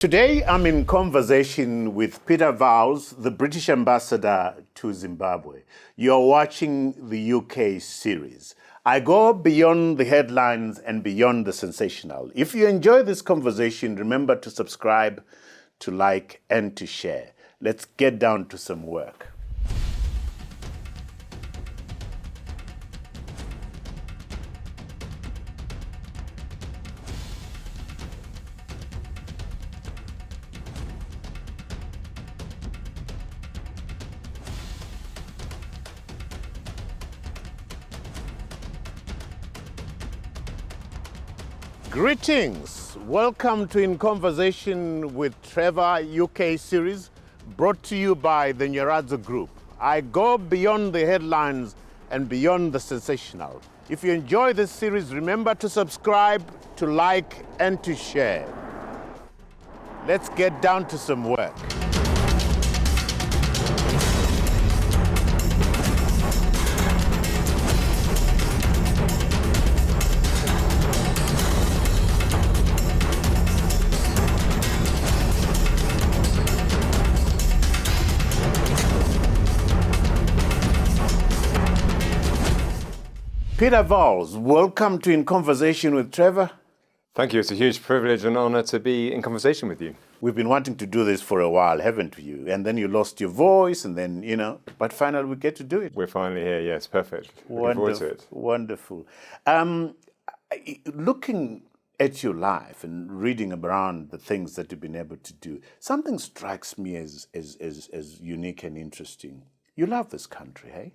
Today, I'm in conversation with Peter Vowles, the British Ambassador to Zimbabwe. You're watching the UK series. I go beyond the headlines and beyond the sensational. If you enjoy this conversation, remember to subscribe, to like, and to share. Let's get down to some work. Greetings. Welcome to In Conversation with Trevor UK series, brought to you by the Nyaradzo Group. I go beyond the headlines and beyond the sensational. If you enjoy this series, remember to subscribe, to like, and to share. Let's get down to some work. Peter Vowles, welcome to In Conversation with Trevor. Thank you. It's a huge privilege and honor to be in conversation with you. We've been wanting to do this for a while, haven't you? And then you lost your voice, and then, but finally we get to do it. We're finally here. Yes, perfect. Looking forward to it. Wonderful. Looking at your life and reading around the things that you've been able to do, something strikes me as unique and interesting. You love this country, hey?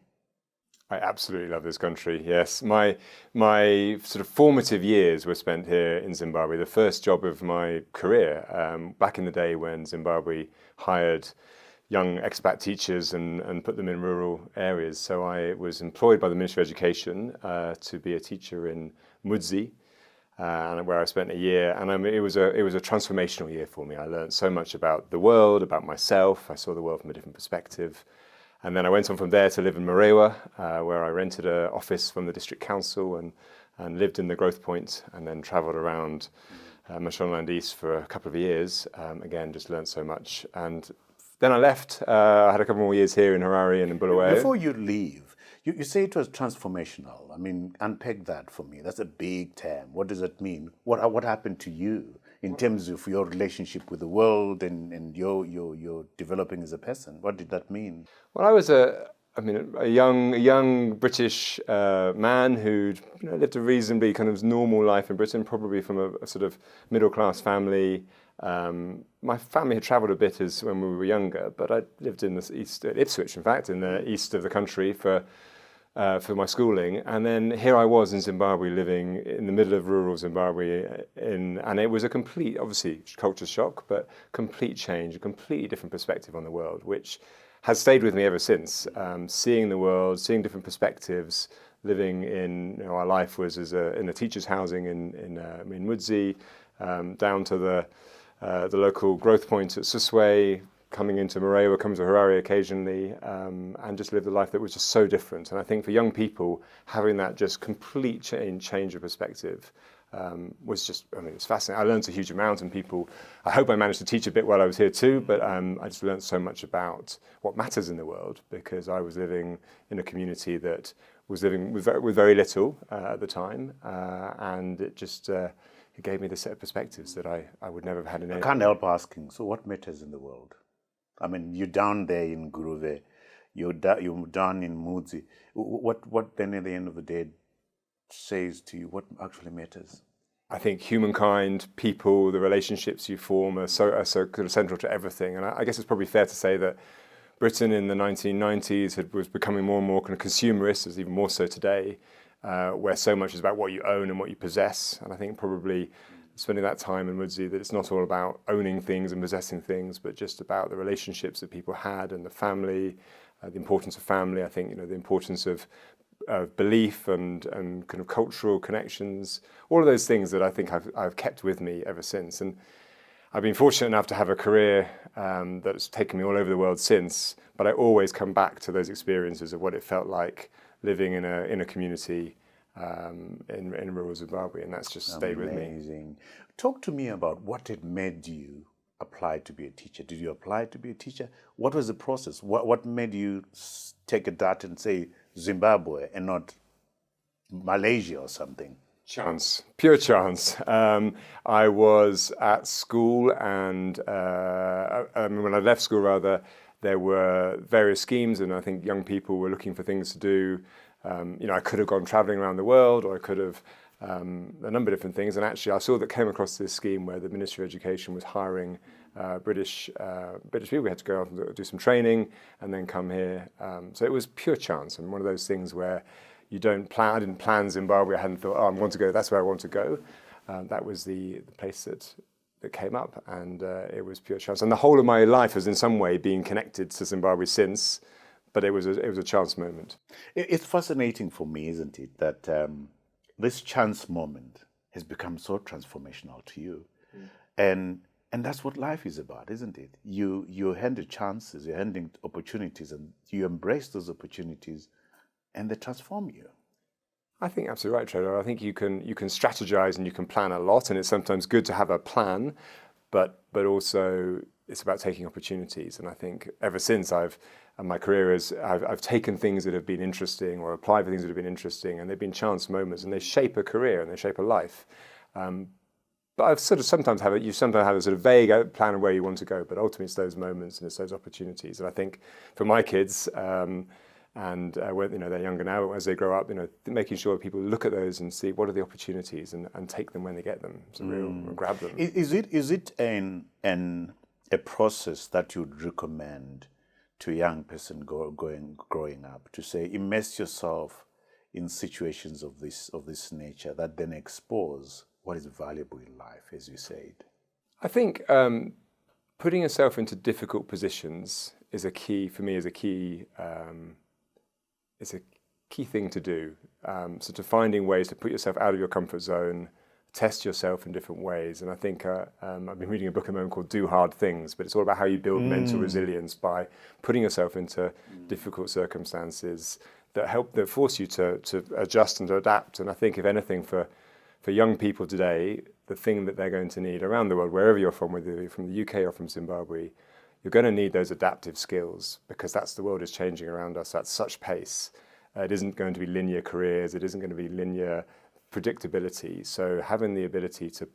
I absolutely love this country, yes. My sort of formative years were spent here in Zimbabwe. The first job of my career, back in the day when Zimbabwe hired young expat teachers and put them in rural areas. So I was employed by the Ministry of Education to be a teacher in Mudzi, where I spent a year. And it was a transformational year for me. I learned so much about the world, about myself. I saw the world from a different perspective. And then I went on from there to live in Marewa, where I rented an office from the district council and lived in the Growth Point, and then travelled around Mashonaland East for a couple of years. Again, just learned so much. And then I left. I had a couple more years here in Harare and in Bulawayo. Before you leave, you say it was transformational. I mean, unpack that for me. That's a big term. What does it mean? What happened to you in terms of your relationship with the world and your developing as a person? What did that mean? Well, I was a young British man who'd lived a reasonably kind of normal life in Britain, probably from a sort of middle class family. My family had travelled a bit when we were younger, but I lived in the east, Ipswich, in fact, in the east of the country for my schooling, and then here I was in Zimbabwe, living in the middle of rural Zimbabwe, and it was a complete, obviously, culture shock, but complete change, a completely different perspective on the world, which has stayed with me ever since. Seeing the world, seeing different perspectives, living in, our life was in a teacher's housing in Mudzi, down to the local Growth Point at Suswe, coming into Marewa, coming to Harare occasionally, and just lived a life that was just so different. And I think for young people, having that just complete change of perspective was just, it's fascinating. I learned a huge amount, and I hope I managed to teach a bit while I was here too, but I just learned so much about what matters in the world, because I was living in a community that was living with very little at the time, and it just it gave me the set of perspectives that I would never have had in any. I can't help asking, so what matters in the world? I mean, you're down there in Guruve, you're down in Mudzi. What then at the end of the day says to you, what actually matters? I think humankind, people, the relationships you form are so kind of central to everything. And I guess it's probably fair to say that Britain in the 1990s was becoming more and more kind of consumerist, as even more so today, where so much is about what you own and what you possess. And I think probably spending that time in Mudzi, that it's not all about owning things and possessing things, but just about the relationships that people had and the family, the importance of family. I think, the importance of belief and kind of cultural connections, all of those things that I think I've kept with me ever since. And I've been fortunate enough to have a career that's taken me all over the world since, but I always come back to those experiences of what it felt like living in a community in rural Zimbabwe, and that's just stayed with me. Amazing. Talk to me about what it made you apply to be a teacher? Did you apply to be a teacher? What was the process? What made you take a dart and say Zimbabwe and not Malaysia or something? Chance, pure chance. I was at school, and when I left school, rather, there were various schemes, and I think young people were looking for things to do. I could have gone travelling around the world, or I could have a number of different things. And actually, I came across this scheme where the Ministry of Education was hiring British people. We had to go out and do some training, and then come here. So it was pure chance, and one of those things where you don't plan. I didn't plan Zimbabwe. I hadn't thought, I want to go. That's where I want to go. That was the place that came up, and it was pure chance. And the whole of my life has, in some way, been connected to Zimbabwe since. But it was a chance moment. It's fascinating for me, isn't it, that this chance moment has become so transformational to you, and that's what life is about, isn't it? You're handed chances, you're handing opportunities, and you embrace those opportunities, and they transform you. I think absolutely right, Trevor. I think you can strategize and you can plan a lot, and it's sometimes good to have a plan, but also it's about taking opportunities. And I think ever since I've taken things that have been interesting, or applied for things that have been interesting, and they've been chance moments, and they shape a career and they shape a life. But I've sometimes have a sort of vague plan of where you want to go, but ultimately it's those moments and it's those opportunities. And I think for my kids, when they're younger now, as they grow up, making sure people look at those and see what are the opportunities and take them when they get them, grab them. Is it a process that you'd recommend to a young person growing up, to say immerse yourself in situations of this nature that then expose what is valuable in life, as you said? I think putting yourself into difficult positions is a key thing to do. So to finding ways to put yourself out of your comfort zone, test yourself in different ways. And I think I've been reading a book at the moment called Do Hard Things, but it's all about how you build mental resilience by putting yourself into difficult circumstances that force you to adjust and to adapt. And I think, if anything, for young people today, the thing that they're going to need around the world, wherever you're from, whether you're from the UK or from Zimbabwe, you're going to need those adaptive skills, because the world is changing around us at such pace. It isn't going to be linear careers. It isn't going to be linear predictability. So having the ability to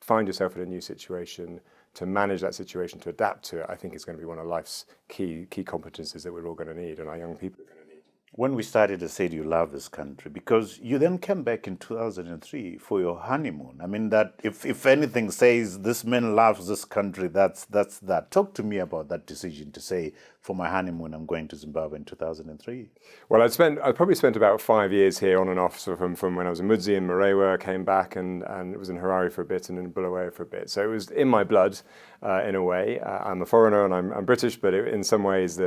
find yourself in a new situation, to manage that situation, to adapt to it, I think is going to be one of life's key competencies that we're all going to need, and our young people are going to need. When we started, I said you love this country, because you then came back in 2003 for your honeymoon. I mean, that if anything says this man loves this country, that's that. Talk to me about that decision to say, for my honeymoon, I'm going to Zimbabwe in 2003. Well, I probably spent about 5 years here on and off, so from when I was in Mudzi and Marewa, came back and it was in Harare for a bit and in Bulawayo for a bit. So it was in my blood, in a way. I'm a foreigner and I'm British, but in some ways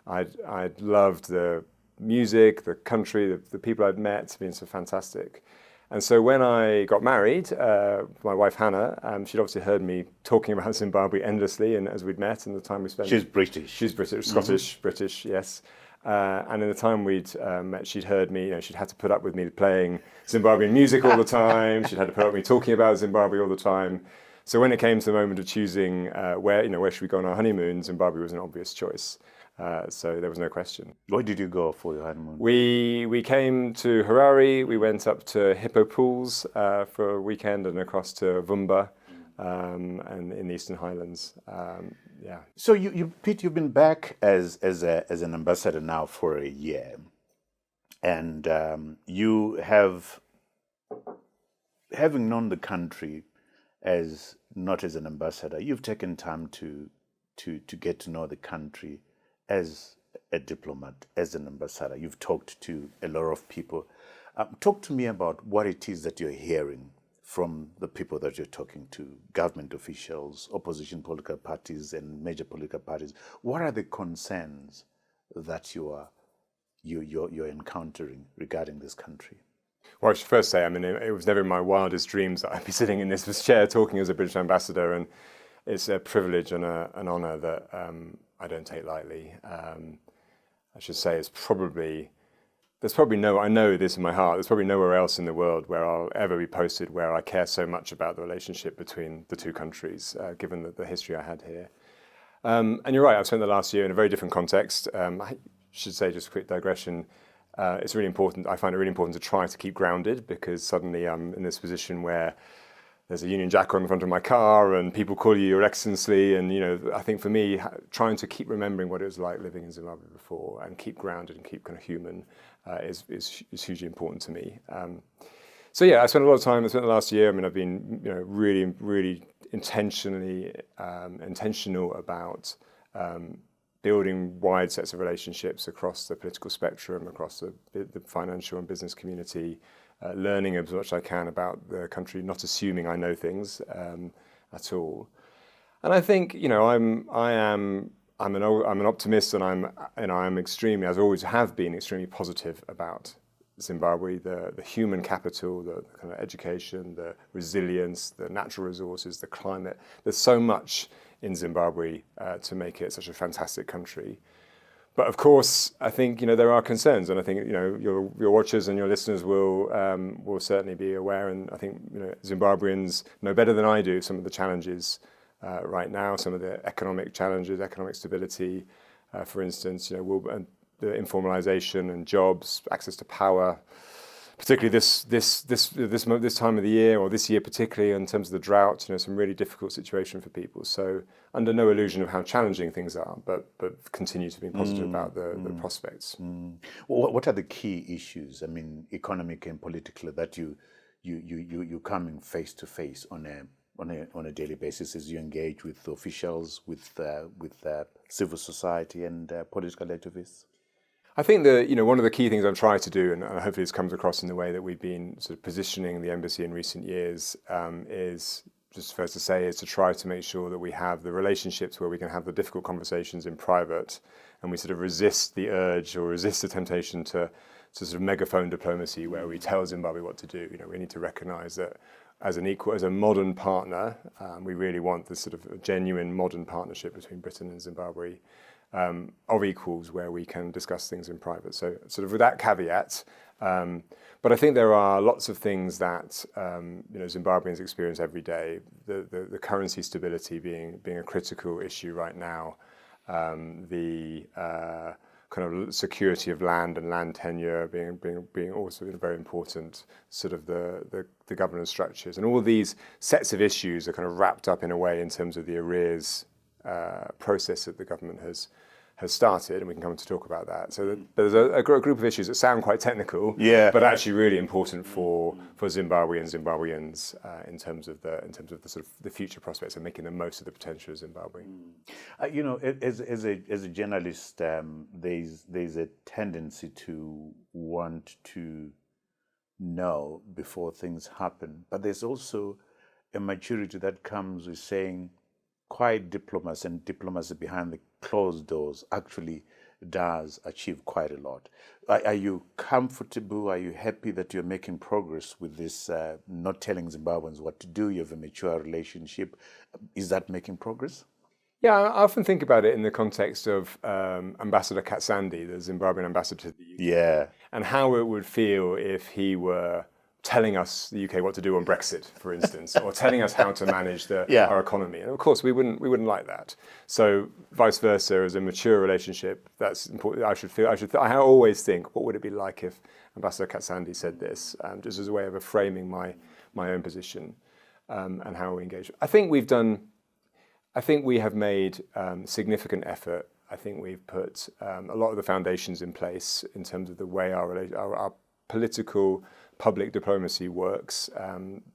I'd loved the music, the country, the people I'd met. It's been so fantastic. And so when I got married, my wife Hannah, she'd obviously heard me talking about Zimbabwe endlessly, and as we'd met and the time we spent. She's British. She's British, Scottish, British, yes. And in the time we'd met, she'd heard me. She'd had to put up with me playing Zimbabwean music all the time. She'd had to put up with me talking about Zimbabwe all the time. So when it came to the moment of choosing where should we go on our honeymoon, Zimbabwe was an obvious choice. So there was no question. Where did you go for your honeymoon? We came to Harare. We went up to Hippo Pools for a weekend and across to Vumba and in the Eastern Highlands. Yeah. So Pete, you've been back as an ambassador now for a year, and you have, having known the country as not as an ambassador, you've taken time to get to know the country as a diplomat, as an ambassador. You've talked to a lot of people. Talk to me about what it is that you're hearing from the people that you're talking to, government officials, opposition political parties, and major political parties. What are the concerns that you're encountering regarding this country? Well, I should first say, it was never in my wildest dreams that I'd be sitting in this chair talking as a British ambassador, and it's a privilege and an honour that I don't take lightly. I should say it's probably there's probably I know this in my heart, there's probably nowhere else in the world where I'll ever be posted where I care so much about the relationship between the two countries, given the history I had here. And you're right, I've spent the last year in a very different context. I should say, just a quick digression, it's really important, I find it really important to try to keep grounded, because suddenly I'm in this position where there's a Union Jack on the front of my car and people call you Your Excellency. And, I think for me, trying to keep remembering what it was like living in Zimbabwe before and keep grounded and keep kind of human is hugely important to me. So yeah, I spent a lot of time, I spent the last year, I've been, really, really intentional about building wide sets of relationships across the political spectrum, across the financial and business community, learning as much as I can about the country, not assuming I know things at all. And I think, I'm an optimist, and I'm extremely, as I always have been, extremely positive about Zimbabwe, the human capital, the kind of education, the resilience, the natural resources, the climate. There's so much in Zimbabwe to make it such a fantastic country. But of course, I think there are concerns, and I think your watchers and your listeners will certainly be aware. And I think Zimbabweans know better than I do some of the challenges right now, some of the economic challenges, economic stability, for instance. The informalization and jobs, access to power, particularly this time of the year, or this year particularly, in terms of the drought. Some really difficult situation for people. So under no illusion of how challenging things are, but continue to be positive about the prospects. What are the key issues? Economic and political, that you coming face to face on a daily basis as you engage with officials, with civil society and political activists? I think that one of the key things I've tried to do, and hopefully this comes across in the way that we've been sort of positioning the embassy in recent years, is just first to say is to try to make sure that we have the relationships where we can have the difficult conversations in private, and we sort of resist the urge or resist the temptation to sort of megaphone diplomacy where we tell Zimbabwe what to do. We need to recognise that as a modern partner, we really want this sort of a genuine modern partnership between Britain and Zimbabwe. Of equals, where we can discuss things in private. So sort of with that caveat, but I think there are lots of things that Zimbabweans experience every day. The currency stability being a critical issue right now, the kind of security of land and land tenure being also very important. Sort of the governance structures, and all these sets of issues are kind of wrapped up in a way in terms of the arrears process that the government has started, and we can come to talk about that. So there's a group of issues that sound quite technical, but actually really important for Zimbabwe and Zimbabweans in terms of the sort of the future prospects and making the most of the potential of Zimbabwe. As a journalist, there's a tendency to want to know before things happen, but there's also a maturity that comes with saying quiet diplomacy and diplomacy behind the closed doors actually does achieve quite a lot. Are you comfortable? Are you happy that you're making progress with this, not telling Zimbabweans what to do? You have a mature relationship. Is that making progress? Yeah, I often think about it in the context of Ambassador Katsandi, the Zimbabwean ambassador to the UK. Yeah. And how it would feel if he were telling us, the UK, what to do on Brexit, for instance, or telling us how to manage our economy. And of course, we wouldn't like that. So vice versa, as a mature relationship, that's important. I always think, what would it be like if Ambassador Katsandi said this, just as a way of framing my own position and how we engage. I think we have made significant effort. I think we've put a lot of the foundations in place in terms of the way our political public diplomacy works,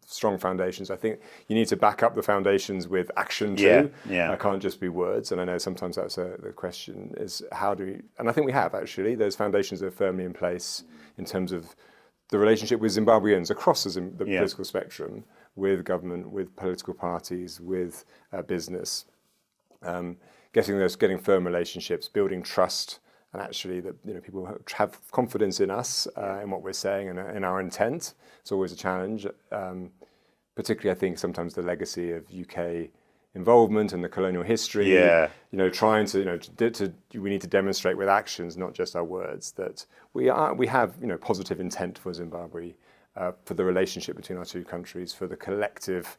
strong foundations. I think you need to back up the foundations with action too. Yeah. It can't just be words. And I know sometimes that's the question is how do we, and I think we have actually, those foundations are firmly in place in terms of the relationship with Zimbabweans across the political spectrum, with government, with political parties, with business, getting firm relationships, building trust, and actually that people have confidence in us, in what we're saying and in our intent. It's always a challenge, particularly I think sometimes the legacy of UK involvement and the colonial history. Yeah. Trying to we need to demonstrate with actions, not just our words, that we have positive intent for Zimbabwe, for the relationship between our two countries, for the collective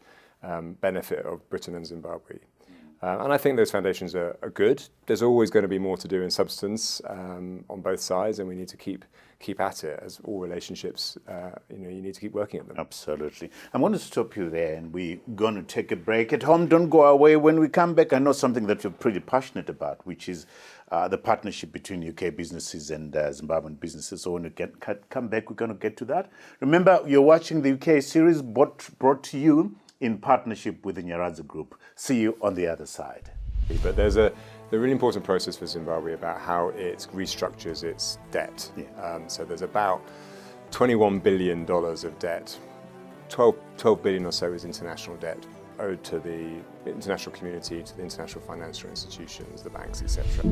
benefit of Britain and Zimbabwe. And I think those foundations are good. There's always going to be more to do in substance on both sides, and we need to keep at it, as all relationships. You need to keep working at them. Absolutely. I'm going to stop you there, and we're going to take a break. At home, don't go away. When we come back, I know something that you're pretty passionate about, which is the partnership between UK businesses and Zimbabwean businesses. So when we come back, we're going to get to that. Remember, you're watching the UK series brought to you in partnership with the Nyaradzo Group. See you on the other side. But there's a really important process for Zimbabwe about how it restructures its debt. Yeah. So there's about $21 billion of debt. 12 billion or so is international debt owed to the international community, to the international financial institutions, the banks, etc.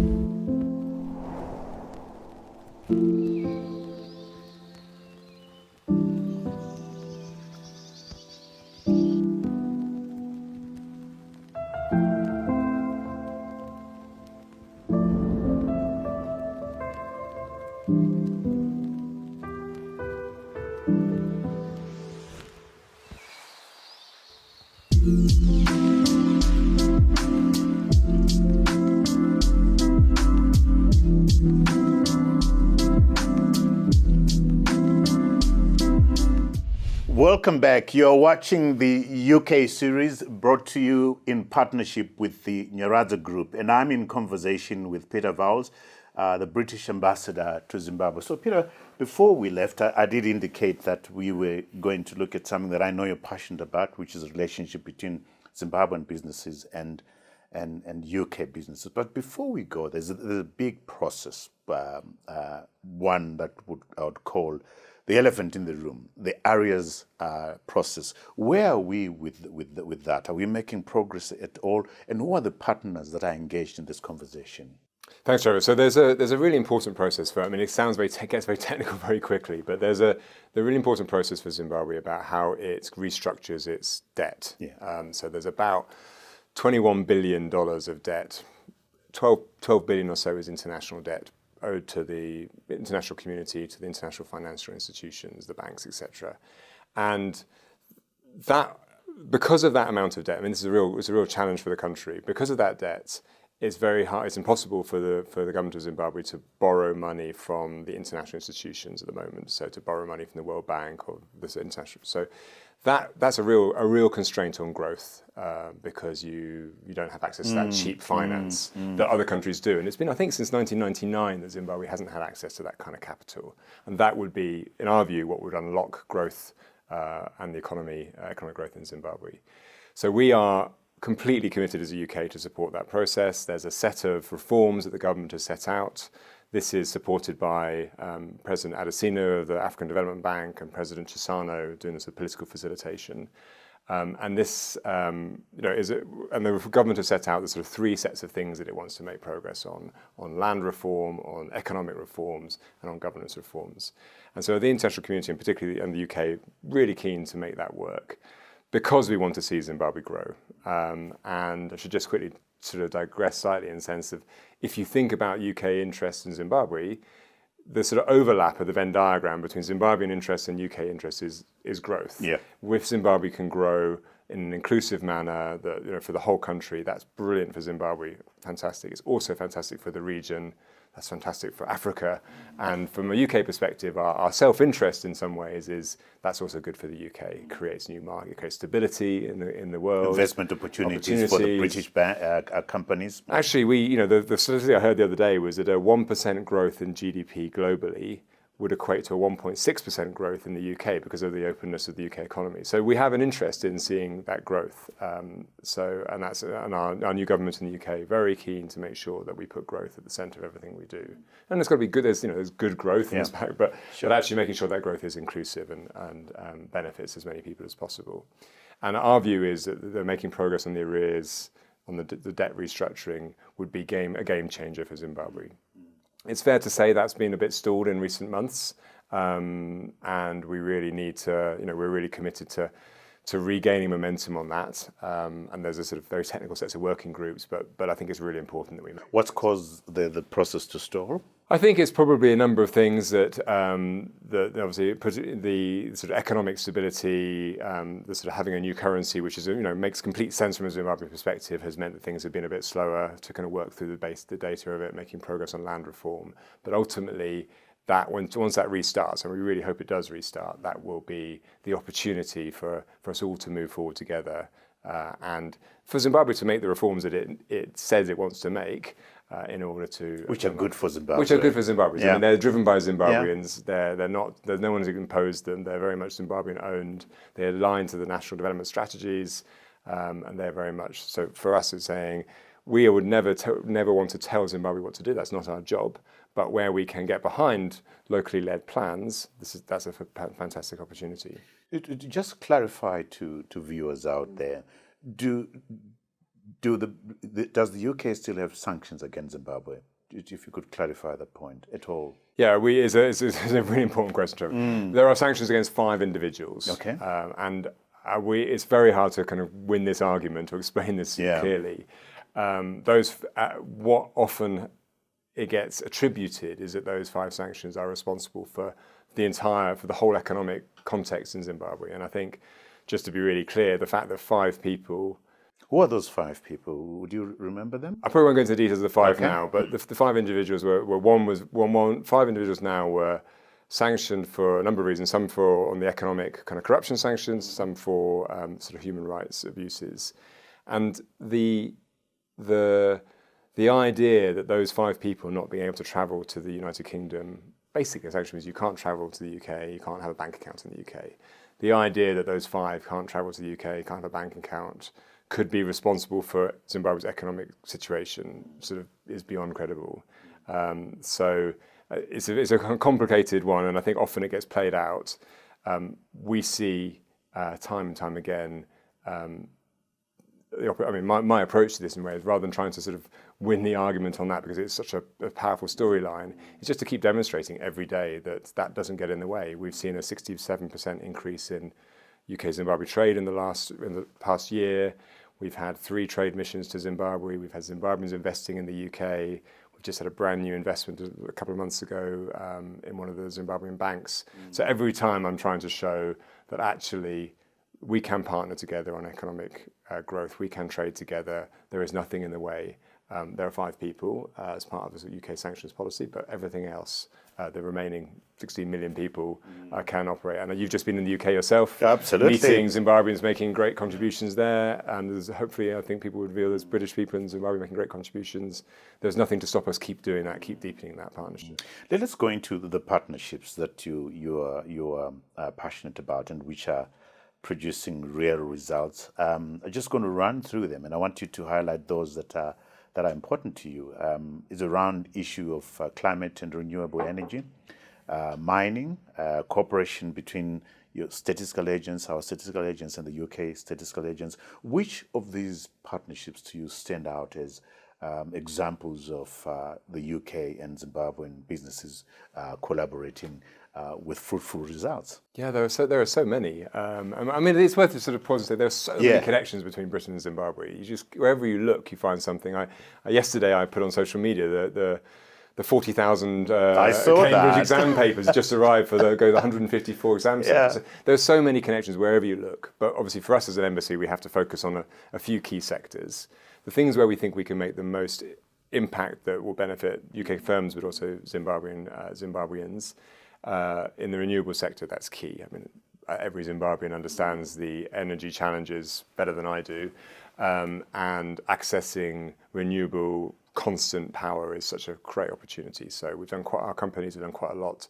Welcome back. You're watching the UK series brought to you in partnership with the Nyaradzo Group. And I'm in conversation with Peter Vowles, the British Ambassador to Zimbabwe. So Peter, before we left, I did indicate that we were going to look at something that I know you're passionate about, which is the relationship between Zimbabwean businesses and UK businesses. But before we go, there's a big process, one that I would call the elephant in the room, the areas process. Where are we with that? Are we making progress at all? And who are the partners that are engaged in this conversation? Thanks, Trevor. So there's a really important process for. I mean, it gets very technical very quickly, but there's the really important process for Zimbabwe about how it restructures its debt. Yeah. So there's about $21 billion of debt. 12 billion or so is international debt owed to the international community, to the international financial institutions, the banks, etc. And that, because of that amount of debt, I mean, it's a real challenge for the country. Because of that debt, it's very hard. It's impossible for the government of Zimbabwe to borrow money from the international institutions at the moment. So to borrow money from the World Bank or this international. So that's a real constraint on growth because you don't have access to that cheap finance that other countries do. And it's been, I think, since 1999 that Zimbabwe hasn't had access to that kind of capital. And that would be, in our view, what would unlock growth and the economic growth in Zimbabwe. So we are completely committed as a UK to support that process. There's a set of reforms that the government has set out. This is supported by President Adesina of the African Development Bank and President Chisano doing this political facilitation. And this, and the government has set out the sort of three sets of things that it wants to make progress on land reform, on economic reforms, and on governance reforms. And so the international community, and particularly and the UK, really keen to make that work because we want to see Zimbabwe grow. And I should just quickly sort of digress slightly in the sense of, if you think about UK interests in Zimbabwe, the sort of overlap of the Venn diagram between Zimbabwean interests and UK interests is growth. Yeah. If Zimbabwe can grow in an inclusive manner, for the whole country, that's brilliant for Zimbabwe. Fantastic. It's also fantastic for the region. That's fantastic for Africa. And from a UK perspective, our self-interest in some ways that's also good for the UK. It creates new market, it creates stability in the world. Investment opportunities for the British companies. Actually, the statistic I heard the other day was that a 1% growth in GDP globally would equate to a 1.6% growth in the UK because of the openness of the UK economy. So we have an interest in seeing that growth. And our new government in the UK very keen to make sure that we put growth at the centre of everything we do. And it's got to be good. There's good growth in this back, but actually making sure that growth is inclusive and benefits as many people as possible. And our view is that they're making progress on the arrears, on the debt restructuring would be a game changer for Zimbabwe. It's fair to say that's been a bit stalled in recent months, and we really need to, we're really committed to regaining momentum on that. And there's a sort of very technical sets of working groups, but I think it's really important that we make. What's caused the process to stall? I think it's probably a number of things that obviously the sort of economic stability, the sort of having a new currency, which is makes complete sense from a Zimbabwe perspective, has meant that things have been a bit slower to kind of work through the data of it, making progress on land reform. But ultimately, once that restarts, and we really hope it does restart, that will be the opportunity for us all to move forward together, and for Zimbabwe to make the reforms that it says it wants to make. In order to which are good for Zimbabwe. Which are good for Zimbabweans. Yeah. I mean, they're driven by Zimbabweans. Yeah. They're not. There's no one who's imposed them. They're very much Zimbabwean owned. They're aligned to the national development strategies, and they're very much so. For us, it's saying we would never want to tell Zimbabwe what to do. That's not our job. But where we can get behind locally led plans, that's a fantastic opportunity. Just clarify to viewers out there. Does the UK still have sanctions against Zimbabwe? If you could clarify that point at all. Yeah, it's a really important question, Trevor. There are sanctions against 5 individuals. Okay. And it's very hard to kind of win this argument or explain this clearly. What often it gets attributed is that those 5 sanctions are responsible for the whole economic context in Zimbabwe. And I think, just to be really clear, the fact that 5 people. Who are those 5 people? Would you remember them? I probably won't go into the details of the 5 now, but the 5 individuals were 5 individuals now were sanctioned for a number of reasons. Some on the economic kind of corruption sanctions, some for sort of human rights abuses, and the idea that those 5 people not being able to travel to the United Kingdom, basically, essentially means you can't travel to the UK, you can't have a bank account in the UK. The idea that those 5 can't travel to the UK, can't have a bank account, could be responsible for Zimbabwe's economic situation sort of is beyond credible. So it's a complicated one, and I think often it gets played out. We see time and time again. My approach to this in ways, rather than trying to sort of win the argument on that because it's such a powerful storyline, is just to keep demonstrating every day that doesn't get in the way. We've seen a 67% increase in UK-Zimbabwe trade in the past year. We've had 3 trade missions to Zimbabwe. We've had Zimbabweans investing in the UK. We've just had a brand new investment a couple of months ago in one of the Zimbabwean banks. So every time I'm trying to show that actually we can partner together on economic growth. We can trade together. There is nothing in the way. There are 5 people as part of the UK sanctions policy, but everything else, the remaining 16 million people can operate. And you've just been in the UK yourself. Absolutely. Meeting Zimbabweans making great contributions there. And there's hopefully, I think people would reveal there's British people in Zimbabwe making great contributions. There's nothing to stop us keep doing that, keep deepening that partnership. Let's go into the partnerships that you are passionate about and which are producing real results. I'm just going to run through them, and I want you to highlight those that are important to you. Is around issue of climate and renewable energy, mining, cooperation between your statistical agents, our statistical agents, and the UK statistical agents. Which of these partnerships do you stand out as examples of the UK and Zimbabwean businesses collaborating with fruitful results? Yeah, there are so many. I mean, it's worth to sort of pause and say there are so many connections between Britain and Zimbabwe. You just wherever you look, you find something. Yesterday I put on social media the 40,000 Cambridge exam papers just arrived for the 154 exam centres. So there's so many connections wherever you look. But obviously for us as an embassy, we have to focus on a few key sectors. The things where we think we can make the most impact that will benefit UK firms, but also Zimbabweans. In the renewable sector, that's key. I mean, every Zimbabwean understands the energy challenges better than I do, and accessing renewable constant power is such a great opportunity. So our companies have done quite a lot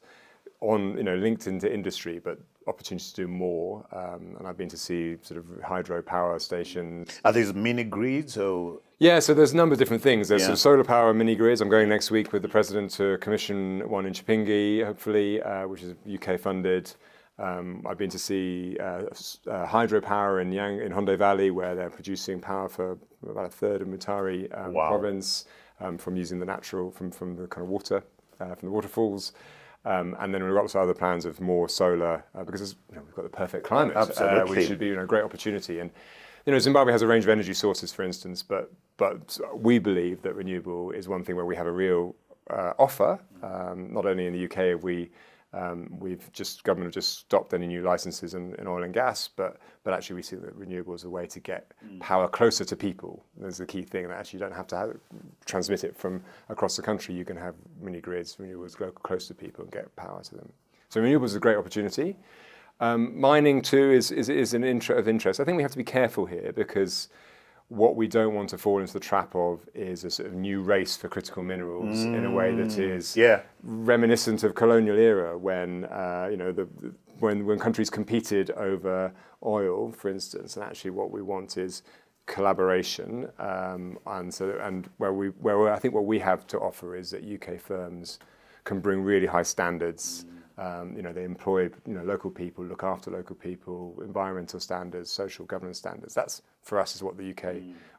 on, linked into industry, but opportunities to do more. And I've been to see sort of hydro power stations. Are these mini grids or? Yeah, so there's a number of different things. There's sort of solar power and mini grids. I'm going next week with the president to commission one in Chipinge, hopefully, which is UK funded. I've been to see hydropower in Hondo Valley, where they're producing power for about a third of Mutare province from using the natural, from the kind of water, from the waterfalls. And then we've got lots of other plans of more solar because we've got the perfect climate, Absolutely. which should be a great opportunity. And Zimbabwe has a range of energy sources, for instance, but we believe that renewable is one thing where we have a real offer. Not only in the UK have government have just stopped any new licenses in oil and gas, but actually we see that renewable is a way to get power closer to people. That's the key thing, that actually you don't have to transmit it from across the country. You can have mini grids, renewables go close to people and get power to them. So renewables is a great opportunity. Mining too is of interest. I think we have to be careful here because what we don't want to fall into the trap of is a sort of new race for critical minerals in a way that is reminiscent of colonial era when when countries competed over oil, for instance. And actually, what we want is collaboration. And where I think what we have to offer is that UK firms can bring really high standards. They employ local people, look after local people, environmental standards, social governance standards. That's for us is what the UK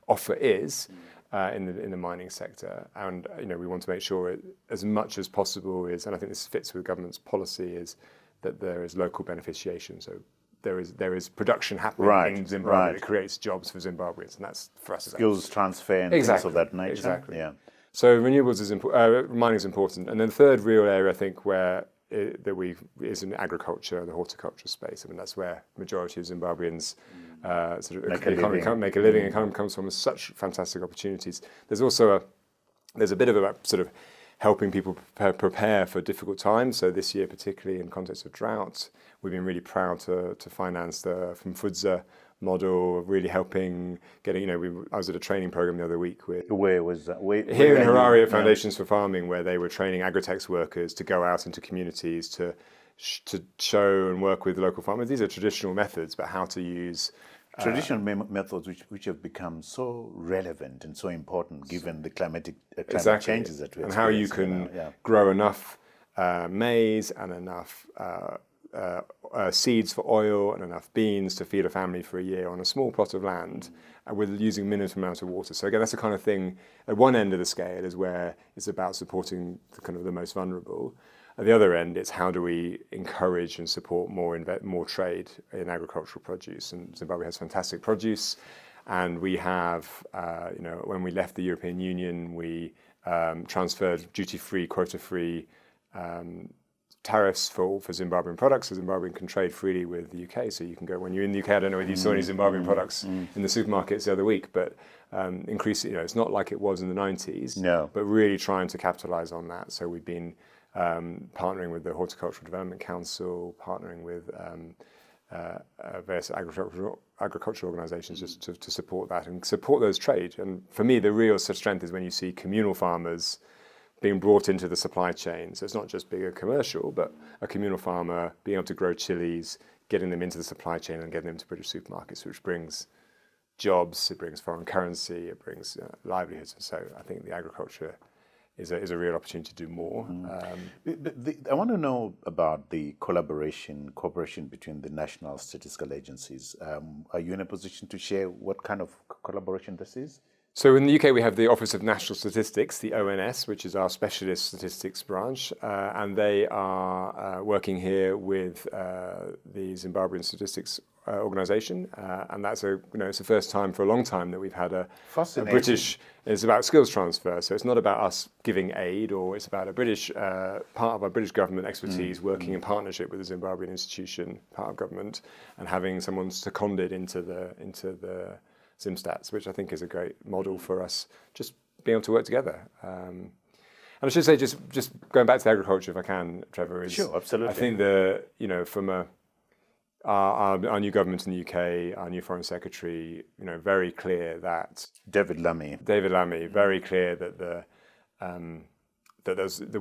offer is in the mining sector, and we want to make sure it, as much as possible is, and I think this fits with government's policy, is that there is local beneficiation. So there is production happening in Zimbabwe that creates jobs for Zimbabweans, and that's for us. Skills transfer and things of that nature. Exactly. Yeah. So renewables is mining is important, and then the third real area I think where is in agriculture, the horticulture space. I mean, that's where majority of Zimbabweans make a living. Economy comes from, with such fantastic opportunities. There's also a bit of a sort of helping people prepare for difficult times. So this year, particularly in context of drought, we've been really proud to finance the from Fudza model, really helping getting. I was at a training program the other week with. Where was that? Here in Harare at Foundations for Farming, where they were training agri-tex workers to go out into communities to show and work with local farmers. These are traditional methods, but how to use traditional methods which have become so relevant and so important given the climate changes that we experience. And how you can grow enough maize and enough seeds for oil and enough beans to feed a family for a year on a small plot of land with using minimum amount of water. So again, that's the kind of thing at one end of the scale is where it's about supporting the most vulnerable. At the other end, it's how do we encourage and support more trade in agricultural produce. And Zimbabwe has fantastic produce, and we have, when we left the European Union, we transferred duty-free, quota-free tariffs for Zimbabwean products, so Zimbabwean can trade freely with the UK. So you can go, when you're in the UK, I don't know whether you saw any Zimbabwean products in the supermarkets the other week, but increasing, it's not like it was in the 90s, but really trying to capitalize on that. So we've been partnering with the Horticultural Development Council, partnering with various agricultural organisations just to support that and support those trade. And for me, the real strength is when you see communal farmers being brought into the supply chain. So it's not just being a commercial, but a communal farmer being able to grow chilies, getting them into the supply chain and getting them to British supermarkets, which brings jobs, it brings foreign currency, it brings livelihoods. And so I think the agriculture is a real opportunity to do more. I want to know about the cooperation between the national statistical agencies. Are you in a position to share what kind of collaboration this is? So in the UK, we have the Office of National Statistics, the ONS, which is our specialist statistics branch, and they are working here with the Zimbabwean Statistics Organisation, and that's it's the first time for a long time that we've had a British. It's about skills transfer, so it's not about us giving aid, or it's about a British part of our British government expertise working in partnership with the Zimbabwean institution, part of government, and having someone seconded into the ZimStats, which I think is a great model for us, just being able to work together. And I should say, just going back to agriculture, if I can, Trevor, is sure, absolutely. I think from our new government in the UK, our new Foreign Secretary, very clear that David Lammy, very clear that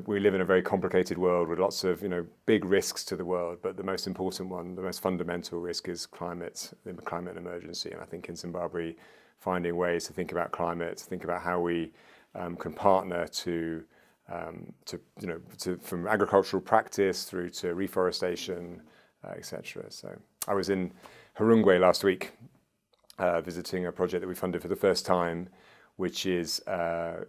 we live in a very complicated world with lots of big risks to the world, but the most important one, the most fundamental risk is the climate emergency. And I think in Zimbabwe, finding ways to think about climate, to think about how we can partner from agricultural practice through to reforestation, etc. So I was in Harungwe last week visiting a project that we funded for the first time, which is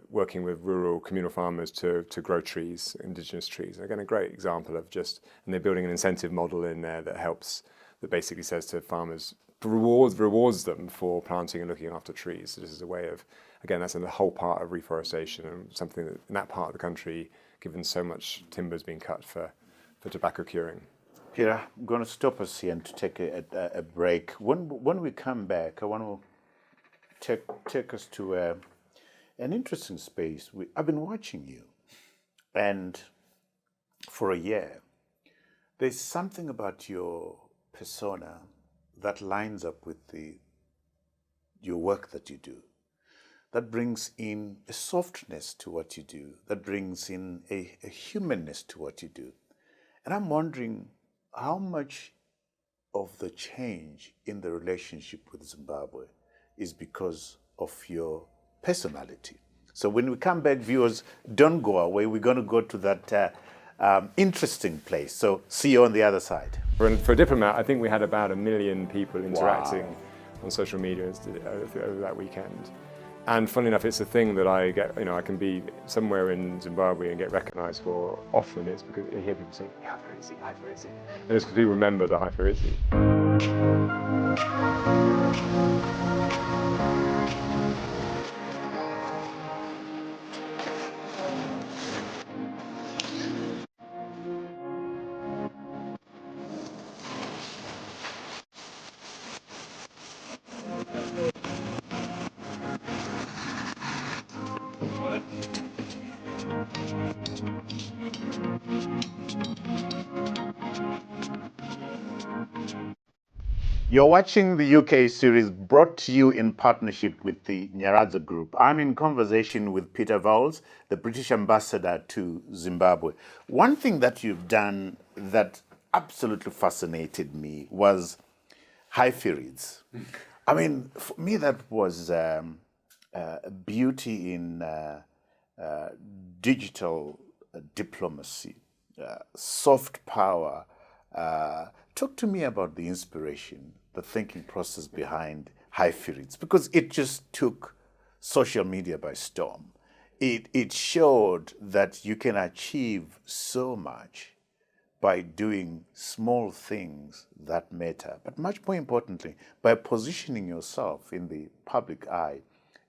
working with rural communal farmers to grow trees, indigenous trees. And again, a great example of and they're building an incentive model in there that basically says to farmers, rewards them for planting and looking after trees. So this is a way of, again, that's in the whole part of reforestation, and something that in that part of the country, given so much timber is being cut for tobacco curing. Peter, I'm going to stop us here and to take a break. When we come back, I want to take us to an interesting space. I've been watching you, and for a year, there's something about your persona that lines up with your work that you do, that brings in a softness to what you do, that brings in a humanness to what you do. And I'm wondering how much of the change in the relationship with Zimbabwe is because of your personality. So when we come back, viewers, don't go away. We're going to go to that interesting place. So see you on the other side. For a diplomat, I think we had about 1 million people interacting on social media over that weekend. And funnily enough, it's a thing that I get, I can be somewhere in Zimbabwe and get recognized for. Often it's because you hear people saying, Hyperizzi, Hyperizzi. And it's because people remember the Hyperizzi. You're watching the UK series brought to you in partnership with the Nyaradzo Group. I'm in conversation with Peter Vowles, the British Ambassador to Zimbabwe. One thing that you've done that absolutely fascinated me was hypheroids. I mean, for me, that was a beauty in digital diplomacy, soft power. Talk to me about the inspiration, the thinking process behind hypheroids, because it just took social media by storm. It showed that you can achieve so much by doing small things that matter, but much more importantly, by positioning yourself in the public eye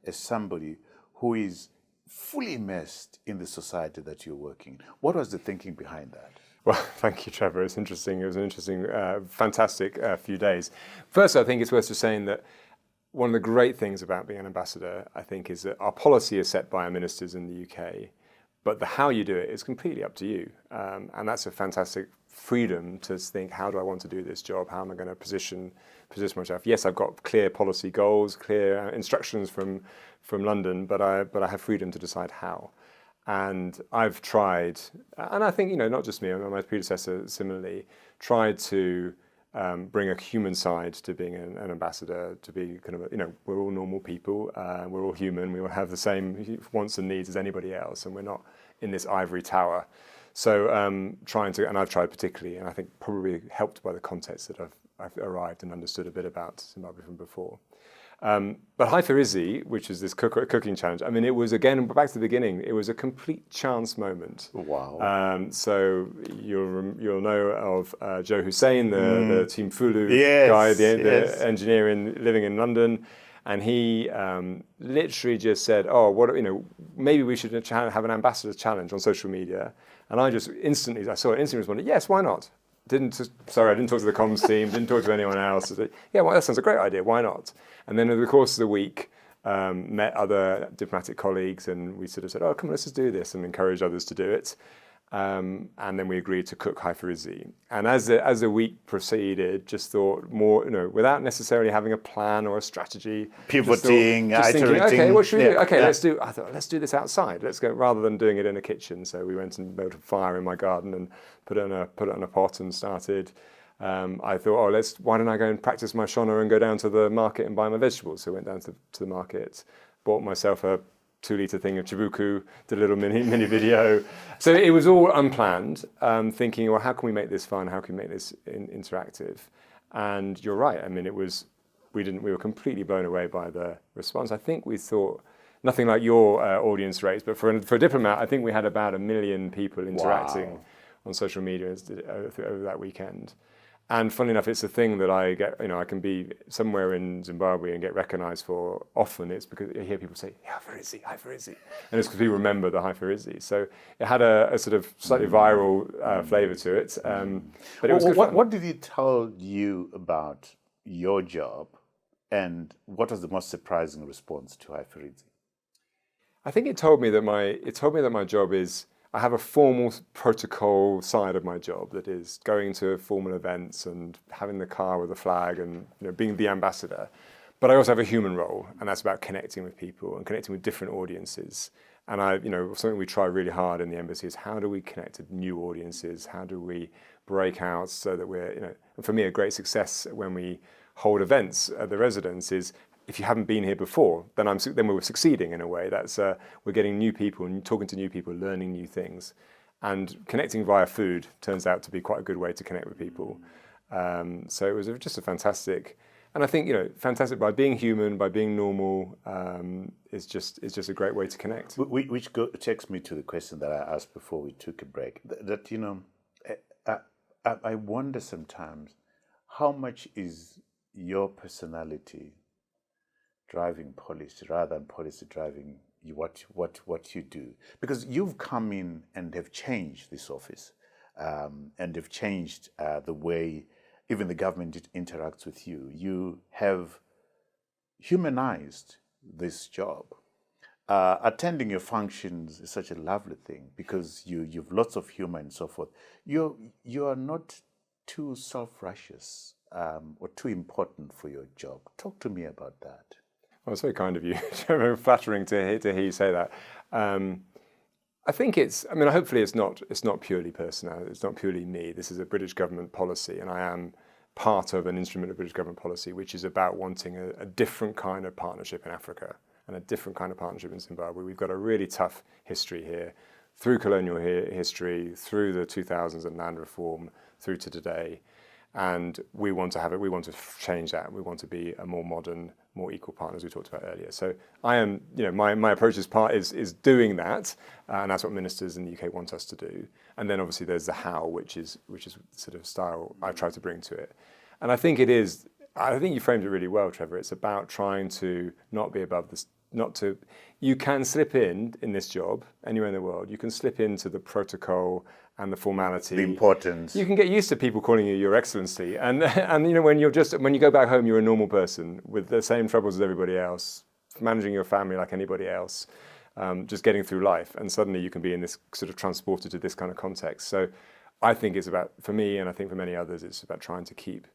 as somebody who is fully immersed in the society that you're working in. What was the thinking behind that? Well, thank you, Trevor. It's interesting. It was an interesting, fantastic few days. First, I think it's worth just saying that one of the great things about being an ambassador, I think, is that our policy is set by our ministers in the UK, but the how you do it is completely up to you. And that's a fantastic freedom to think, how do I want to do this job? How am I going to position myself? Yes, I've got clear policy goals, clear instructions from London, but I have freedom to decide how. And I've tried, and I think, not just me, my predecessor similarly, tried to bring a human side to being an ambassador, to be kind of, we're all normal people, we're all human, we all have the same wants and needs as anybody else, and we're not in this ivory tower. So and I've tried particularly, and I think probably helped by the context that I've arrived and understood a bit about Zimbabwe from before. But Hyperizzi, which is this cooking challenge, I mean, it was, again, back to the beginning, it was a complete chance moment. Wow. So you'll know of Joe Hussein, the Team Fulu guy, the engineer living in London. And he literally just said, maybe we should have an ambassador's challenge on social media. And I saw it, instantly responded, yes, why not? I didn't talk to the comms team, didn't talk to anyone else. I said, yeah, well, that sounds a great idea, why not? And then over the course of the week, met other diplomatic colleagues, and we sort of said, come on, let's just do this, and encourage others to do it. And then we agreed to cook Hyperizzi. And as the week proceeded, just thought more, without necessarily having a plan or a strategy. Pivoting, just thinking, okay, what should we do? Okay, I thought, let's do this outside. Let's go, rather than doing it in a kitchen. So we went and built a fire in my garden and put it on a pot and started. I thought, why don't I go and practice my shona and go down to the market and buy my vegetables? So I went down to the market, bought myself a 2-litre thing of chibuku, did a little mini video. So it was all unplanned, thinking, well, how can we make this fun? How can we make this interactive? And you're right. I mean, we were completely blown away by the response. I think we thought nothing like your audience rates, but for a diplomat, I think we had about 1 million people interacting on social media over that weekend. And funnily enough, it's a thing that I get, I can be somewhere in Zimbabwe and get recognized for. Often it's because I hear people say, Haifarizzi, Haifarizzi. And it's because people remember the Haifarizzi. So it had a sort of slightly viral flavor to it. But it was good fun. What did it tell you about your job, and what was the most surprising response to Haifarizzi? I think it told me that my job is, I have a formal protocol side of my job that is going to formal events and having the car with a flag and being the ambassador. But I also have a human role, and that's about connecting with people and connecting with different audiences. And something we try really hard in the embassy is how do we connect to new audiences? How do we break out so that we're, and for me, a great success when we hold events at the residence is, if you haven't been here before, then we're succeeding in a way. That's we're getting new people and talking to new people, learning new things, and connecting via food turns out to be quite a good way to connect with people. So it was just a fantastic, and I think fantastic by being human, by being normal, is just a great way to connect. Which takes me to the question that I asked before we took a break. I wonder sometimes how much is your personality driving policy rather than policy driving what you do, because you've come in and have changed this office, and have changed the way even the government interacts with you. You have humanized this job. Attending your functions is such a lovely thing because you've lots of humor and so forth. You are not too self-righteous or too important for your job. Talk to me about that. Well, it's very kind of you. Very flattering to hear you say that. I think hopefully it's not purely personal. It's not purely me. This is a British government policy, and I am part of an instrument of British government policy, which is about wanting a different kind of partnership in Africa and a different kind of partnership in Zimbabwe. We've got a really tough history here, through colonial history, through the 2000s and land reform, through to today. And we want to change that. We want to be a more modern, more equal partner, as we talked about earlier. So I am, my approach is doing that, and that's what ministers in the UK want us to do. And then obviously there's the how, which is sort of style I've tried to bring to it. And I think you framed it really well, Trevor. It's about trying to not be above this, you can slip in this job anywhere in the world. You can slip into the protocol and the formality, the importance. You can get used to people calling you Your Excellency, and when you go back home, you're a normal person with the same troubles as everybody else, managing your family like anybody else, just getting through life, and suddenly you can be in this sort of transported to this kind of context. So I think it's about, for me, and I think for many others, it's about trying to keep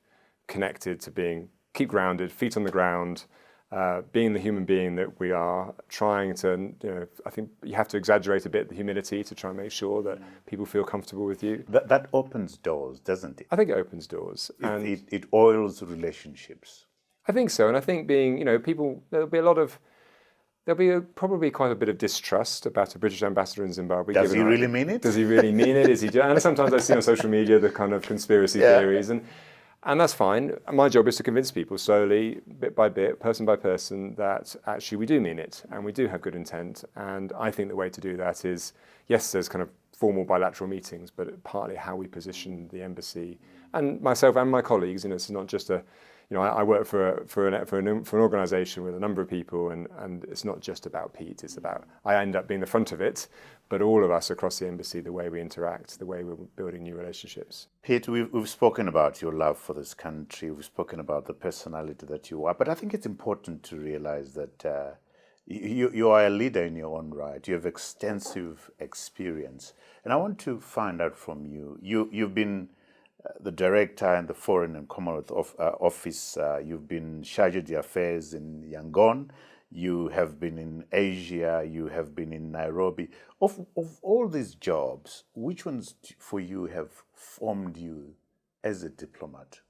connected to keep grounded, feet on the ground. Being the human being that we are, trying to, I think you have to exaggerate a bit the humility to try and make sure that people feel comfortable with you. That opens doors, doesn't it? I think it opens doors. It oils relationships. I think so, and I think people, there'll be probably quite a bit of distrust about a British ambassador in Zimbabwe. Does he really mean it? Does he really mean it? And sometimes I see on social media the kind of conspiracy theories, and that's fine. My job is to convince people slowly, bit by bit, person by person, that actually we do mean it and we do have good intent. And I think the way to do that is, yes, there's kind of formal bilateral meetings, but partly how we position the embassy and myself and my colleagues. It's not just I work for an organisation with a number of people, and it's not just about Pete. It's about, I end up being the front of it, but all of us across the embassy, the way we interact, the way we're building new relationships. Pete, we've spoken about your love for this country. We've spoken about the personality that you are, but I think it's important to realize that you are a leader in your own right. You have extensive experience, and I want to find out from you. You've been the director in the Foreign and Commonwealth Office. You've been chargé d'affaires in Yangon. You have been in Asia. You have been in Nairobi. Of all these jobs, which ones for you have formed you as a diplomat,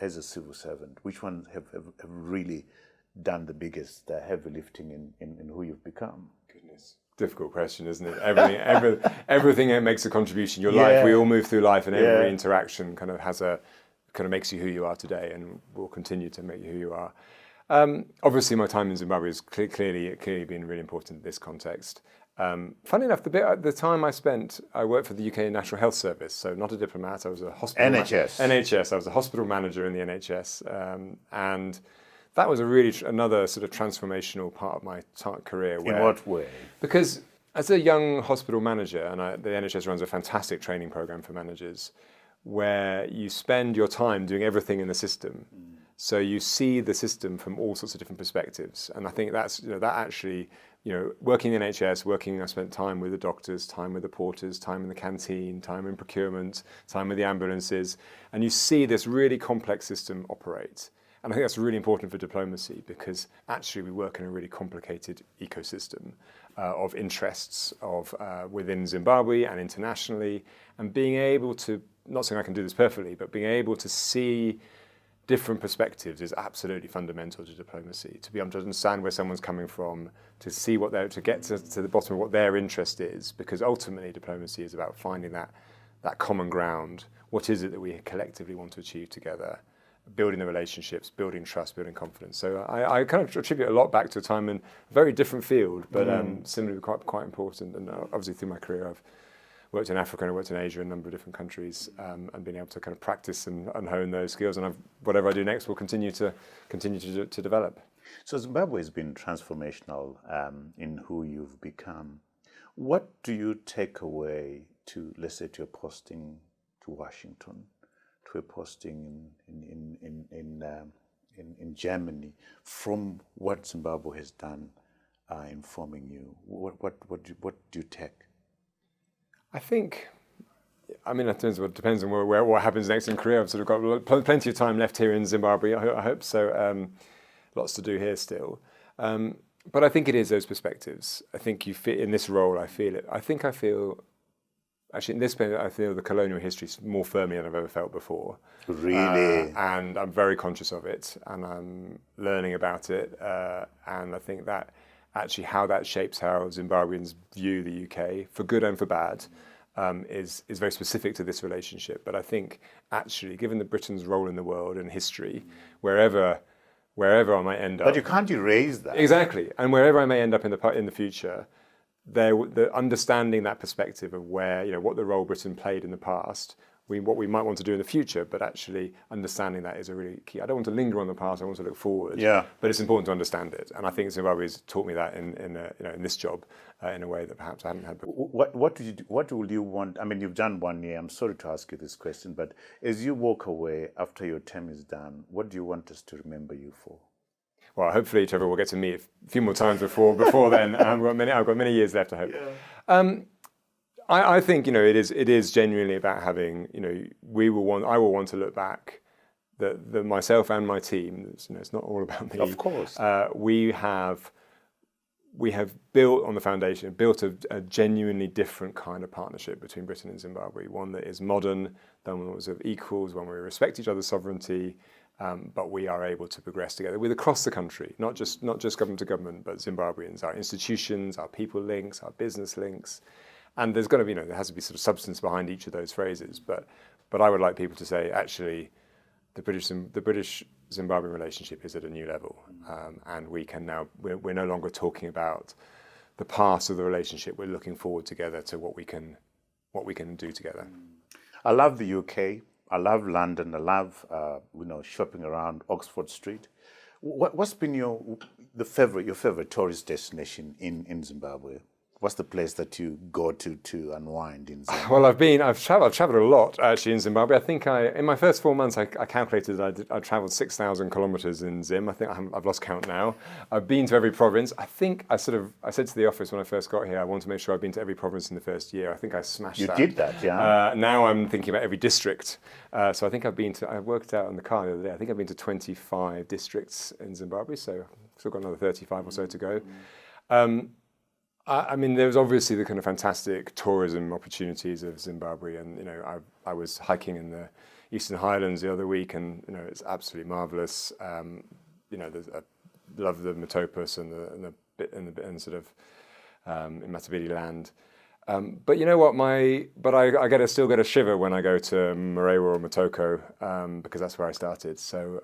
as a civil servant? Which ones have really done the biggest heavy lifting in who you've become? Goodness. Difficult question, isn't it? Everything makes a contribution. Your life, we all move through life, and every interaction kind of makes you who you are today, and will continue to make you who you are. Obviously, my time in Zimbabwe has clearly been really important in this context. Funny enough, the time I worked for the UK National Health Service, so not a diplomat. I was a hospital NHS. I was a hospital manager in the NHS, and that was another sort of transformational part of my career. In what way? Because as a young hospital manager, and the NHS runs a fantastic training program for managers, where you spend your time doing everything in the system. So you see the system from all sorts of different perspectives, and I think that's working in NHS, I spent time with the doctors, time with the porters, time in the canteen, time in procurement, time with the ambulances, and you see this really complex system operate. And I think that's really important for diplomacy, because actually we work in a really complicated ecosystem of interests within Zimbabwe and internationally, and being able to, not saying I can do this perfectly, but being able to see different perspectives is absolutely fundamental to diplomacy. To be able to understand where someone's coming from, to see to get to the bottom of what their interest is, because ultimately diplomacy is about finding that common ground. What is it that we collectively want to achieve together? Building the relationships, building trust, building confidence. So I kind of attribute a lot back to a time in a very different field, but similarly quite important. And obviously through my career, I've worked in Africa and I worked in Asia in a number of different countries, and being able to kind of practice and hone those skills. And whatever I do next will continue to develop. So Zimbabwe has been transformational in who you've become. What do you take away to, let's say, to your posting to Washington, to a posting in Germany, from what Zimbabwe has done in forming you? What do you take? I think, it depends on what happens next in career. I've sort of got plenty of time left here in Zimbabwe, I hope so. Lots to do here still. But I think it is those perspectives. I think you fit in this role, I feel it. Actually, in this point, I feel the colonial history more firmly than I've ever felt before. Really? And I'm very conscious of it, and I'm learning about it. And I think that actually how that shapes how Zimbabweans view the UK, for good and for bad, is very specific to this relationship. But I think actually, given Britain's role in the world and history, wherever I might end up. But you can't erase that. Exactly, and wherever I may end up in the future, the understanding that perspective of what the role Britain played in the past, what we might want to do in the future, but actually understanding that is a really key. I don't want to linger on the past. I want to look forward. Yeah. But it's important to understand it, and I think Zimbabwe has taught me that in this job in a way that perhaps I hadn't had before. What will you want? You've done 1 year. I'm sorry to ask you this question, but as you walk away after your term is done, what do you want us to remember you for? Well, hopefully, Trevor, we'll get to meet a few more times before then. I've got many years left, I hope. Yeah. I think it is genuinely about having I will want to look back that myself and my team. It's not all about me. Of course. We have built on the foundation, built a genuinely different kind of partnership between Britain and Zimbabwe. One that is modern, one that was of equals, one where we respect each other's sovereignty. But we are able to progress together across the country, not just government to government, but Zimbabweans, our institutions, our people links, our business links, and there's got to be, there has to be sort of substance behind each of those phrases. But I would like people to say, actually, the British Zimbabwean relationship is at a new level, and we're no longer talking about the past of the relationship. We're looking forward together to what we can do together. I love the UK. I love London. I love shopping around Oxford Street. What's been your favorite tourist destination in Zimbabwe? What's the place that you go to unwind in Zimbabwe? Well, I've traveled a lot actually in Zimbabwe. I think in my first 4 months I calculated that I traveled 6,000 kilometers in Zim. I think I've lost count now. I've been to every province. I think I said to the office when I first got here, I want to make sure I've been to every province in the first year. I think I smashed that. You did that, yeah. Now I'm thinking about every district. So I think I worked out on the car the other day. I think I've been to 25 districts in Zimbabwe. So I've still got another 35 or so to go. There's obviously the kind of fantastic tourism opportunities of Zimbabwe, and I was hiking in the Eastern Highlands the other week, and it's absolutely marvelous. I love the Matopus and sort of in Matabele land. But you know what? I still get a shiver when I go to Marewa or Motoko because that's where I started. So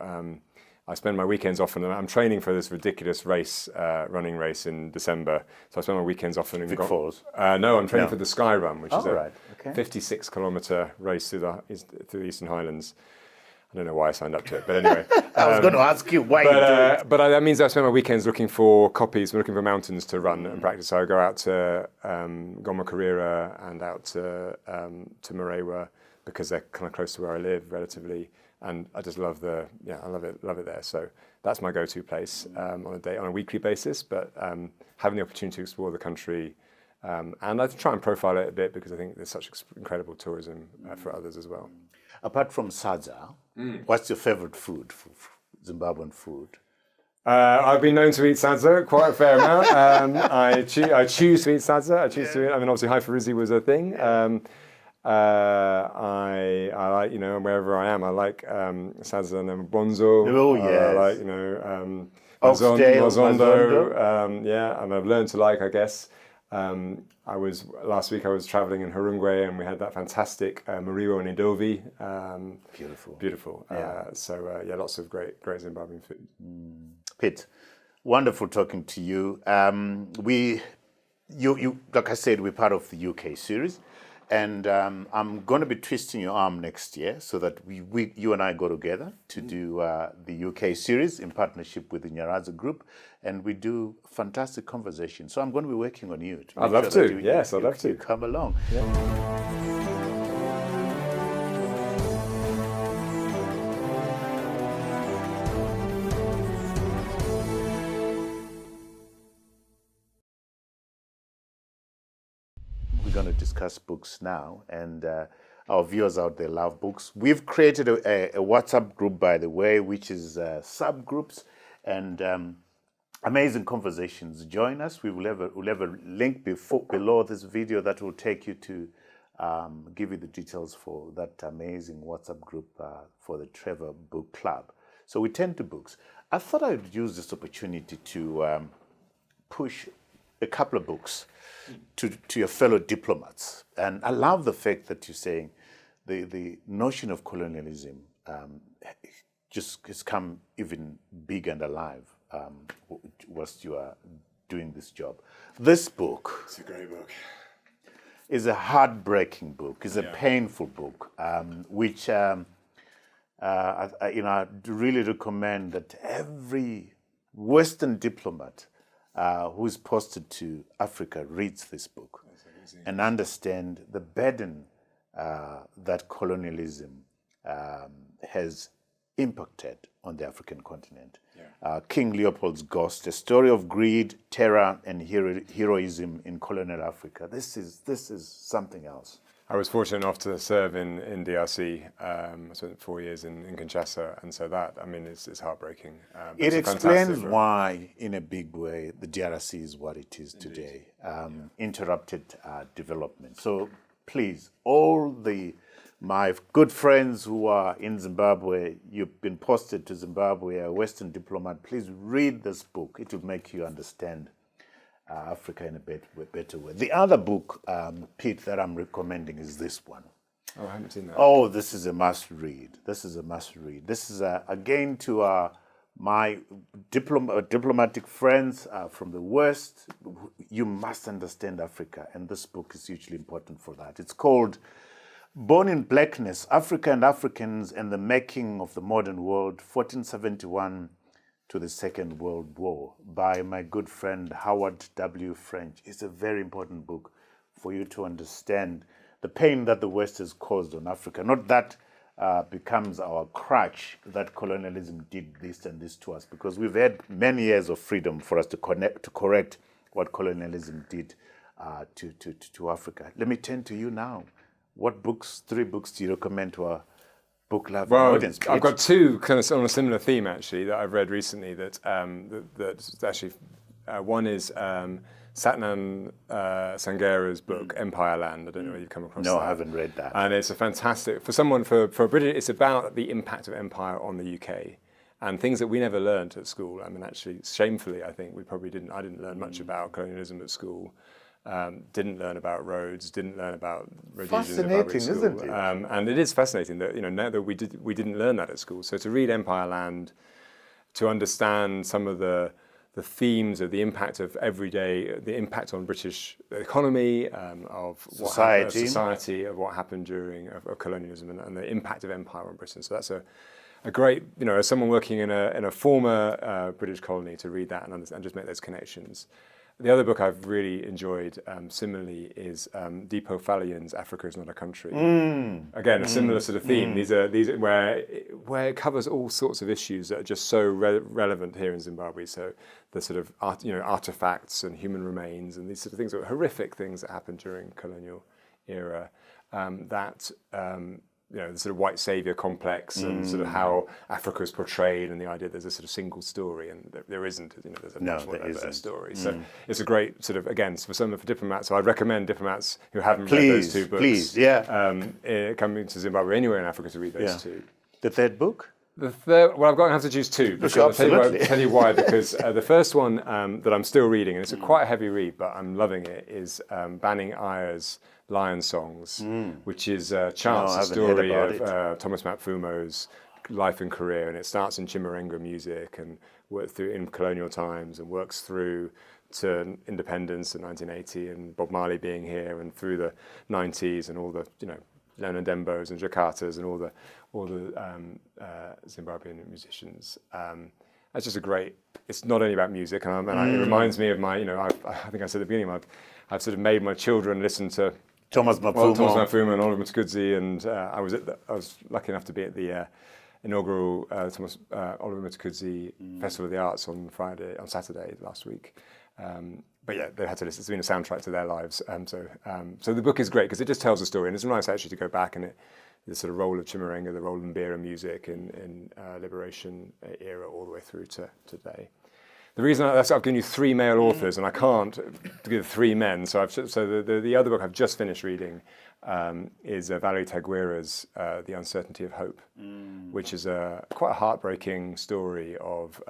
I spend my weekends often, and I'm training for this ridiculous race, running race in December. So I spend my weekends often in Vic Falls. No, I'm training for the Sky Run, which is a right. Okay. 56-kilometre race through the Eastern Highlands. I don't know why I signed up to it, but anyway. I was going to ask you why you do it. But that means I spend my weekends looking for copies, looking for mountains to run and practice. So I go out to Goma Karira and out to Marewa because they're kind of close to where I live relatively. And I just love I love it there. So that's my go-to place on a weekly basis. But having the opportunity to explore the country, and I try and profile it a bit because I think there's such incredible tourism for others as well. Apart from sadza, what's your favorite food, Zimbabwean food? I've been known to eat sadza quite a fair amount. I choose to eat sadza. I choose to eat. I mean, obviously, Haifa was a thing. I like, wherever I am, I like sadza and bonzo. Oh, yes. I like, Oxtail, mazondo. And I've learned to like, I guess. Last week I was traveling in Harungwe and we had that fantastic Mariwo and Idovi. Beautiful. Lots of great Zimbabwean food. Pete, wonderful talking to you. You like I said, we're part of the UK series, and I'm going to be twisting your arm next year so that you and I go together to do the UK series in partnership with the Nyaradzo Group, and we do fantastic conversations. So I'm going to be working on you. I'd love to. Yes, I'd love to. Come along. Yeah. Going to discuss books now, and our viewers out there love books. We've created a WhatsApp group, by the way, which is subgroups and amazing conversations. Join us. We'll have a link below this video that will take you to give you the details for that amazing WhatsApp group for the Trevor Book Club. So we tend to books. I thought I would use this opportunity to push a couple of books to your fellow diplomats. And I love the fact that you're saying the notion of colonialism just has come even big and alive whilst you are doing this job. This book... It's a great book. Is a heartbreaking book, is a painful book, which I really recommend that every Western diplomat who's posted to Africa reads this book and understand the burden that colonialism has impacted on the African continent. King Leopold's Ghost, a story of greed, terror, and heroism in colonial Africa. This is something else. I was fortunate enough to serve in DRC. I spent 4 years in Kinshasa, and so that, it's heartbreaking. It explains why, in a big way, the DRC is what it is today. Interrupted development. So please, my good friends who are in Zimbabwe, you've been posted to Zimbabwe, a Western diplomat, please read this book. It will make you understand Africa in a better way. The other book, Pete, that I'm recommending is this one. Oh, I haven't seen that. Oh, this is a must-read. This is, again, to my diplomatic friends from the West. You must understand Africa, and this book is hugely important for that. It's called Born in Blackness, Africa and Africans and the Making of the Modern World, 1471 to the Second World War, by my good friend Howard W. French. It's a very important book for you to understand the pain that the West has caused on Africa. Not that becomes our crutch, that colonialism did this and this to us, because we've had many years of freedom for us to correct what colonialism did to Africa. Let me turn to you now. What books, 3 books, do you recommend to our book loving audience? I've got 2 kind of on a similar theme actually that I've read recently. That actually one is Satnam Sangera's book Empire Land. I don't know whether you've come across that. No, I haven't read that. And it's a fantastic for a British. It's about the impact of empire on the UK and things that we never learned at school. Actually, shamefully, I think I didn't learn much about colonialism at school. Didn't learn about roads, didn't learn about Rhodesians in public school. Fascinating, isn't it? And it is fascinating that now that we didn't learn that at school. So to read Empire Land to understand some of the themes of the impact of everyday, the impact on British economy, of society, of what happened during of colonialism and the impact of empire on Britain. So that's a great, as someone working in a former British colony, to read that and just make those connections. The other book I've really enjoyed similarly is Deepo Phalian's Africa is Not a Country. Again, a similar sort of theme. These are where it covers all sorts of issues that are just so relevant here in Zimbabwe. So the sort of artifacts and human remains and these sort of things, horrific things that happened during colonial era, the sort of white saviour complex and sort of how Africa is portrayed and the idea there's a sort of single story and there isn't, there's a much more diverse story. So it's a great sort of, again, for diplomats. So I'd recommend diplomats who haven't read those two books, coming to Zimbabwe, anywhere in Africa, to read those two. The third book? The third, well, I'm going to have to choose two. I'll tell you why, because the first one that I'm still reading, and it's quite a heavy read, but I'm loving it, is Banning Eyre's Lion Songs, which is Charles' story of Thomas Mapfumo's life and career, and it starts in Chimurenga music and works through in colonial times and works through to independence in 1980 and Bob Marley being here and through the 90s and all the Leonard Dembos and Jakartas and all the Zimbabwean musicians. It's just a great. It's not only about music, and it reminds me of my. I think I said at the beginning, I've sort of made my children listen to Thomas Mapfumo and Oliver Mtukudzi, and I was lucky enough to be at the inaugural Oliver Mtukudzi Festival of the Arts on Saturday last week. But yeah, they had to listen. It's been a soundtrack to their lives. So the book is great because it just tells a story, and it's nice actually to go back and the sort of role of Chimurenga, the role of Mbira music in liberation era all the way through to today. The reason I've given you three male authors, and I can't give three men. So the other book I've just finished reading is Valerie Taguira's The Uncertainty of Hope, which is quite a heartbreaking story of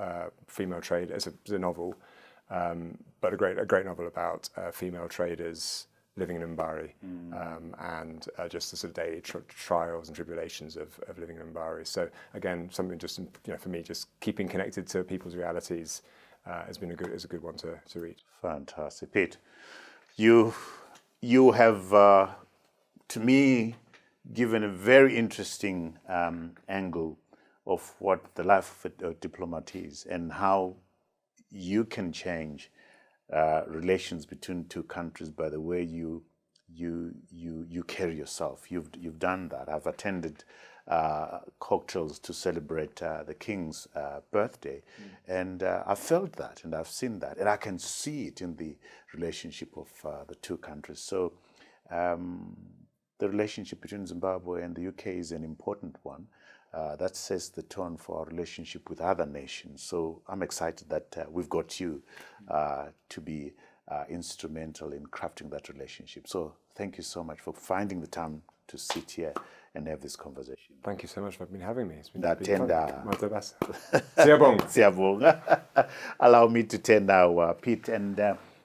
female trade. It's a novel. But a great novel about female traders living in Mbari and just the sort of daily trials and tribulations of living in Mbari. So again, something just for me, just keeping connected to people's realities is a good one to read. Fantastic, Pete. You have to me given a very interesting angle of what the life of a diplomat is and how you can change relations between two countries by the way you carry yourself. You've done that. I've attended cocktails to celebrate the King's birthday, and I've felt that, and I've seen that, and I can see it in the relationship of the two countries. So the relationship between Zimbabwe and the UK is an important one. That sets the tone for our relationship with other nations. So I'm excited that we've got you to be instrumental in crafting that relationship. So thank you so much for finding the time to sit here and have this conversation. Thank you so much for having me. It's been Siyabonga. Allow me to tender Pete and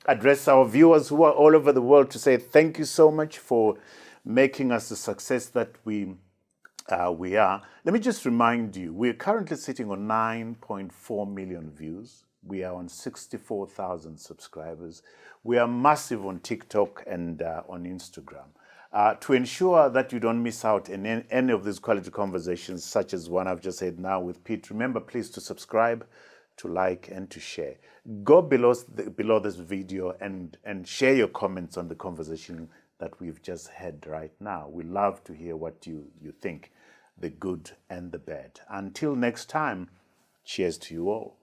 address our viewers who are all over the world to say thank you so much for making us the success that we are. Let me just remind you, we're currently sitting on 9.4 million views. We are on 64,000 subscribers. We are massive on TikTok and on Instagram. To ensure that you don't miss out in any of these quality conversations, such as one I've just had now with Pete, remember please to subscribe, to like, and to share. Go below this video and share your comments on the conversation that we've just had right now. We love to hear what you think, the good and the bad. Until next time, cheers to you all.